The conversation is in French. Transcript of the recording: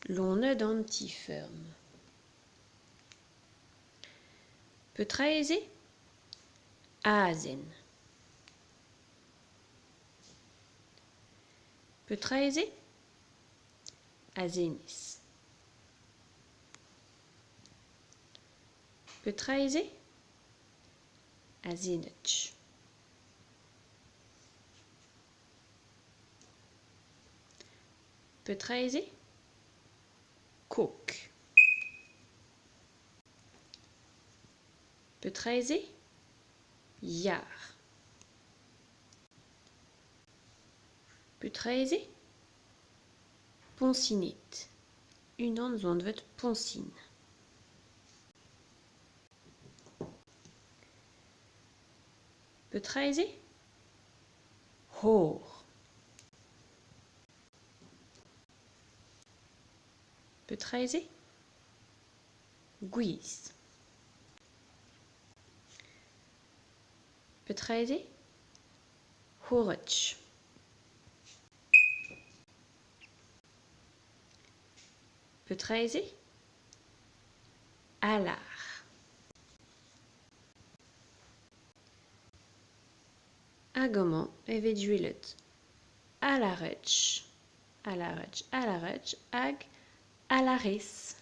L'on dentifrium. Betreize azen. Betreize azenis. Betreize azenetch. Betreize cook. Betreize jaar. Betreize ponsinit. Unan zon vet ponsin. Betreize hoor. Betreize guis. Betreize horretch. Betreize alar. Agaman evet juilet alaretch, alaretch, alaretch, ag alaris.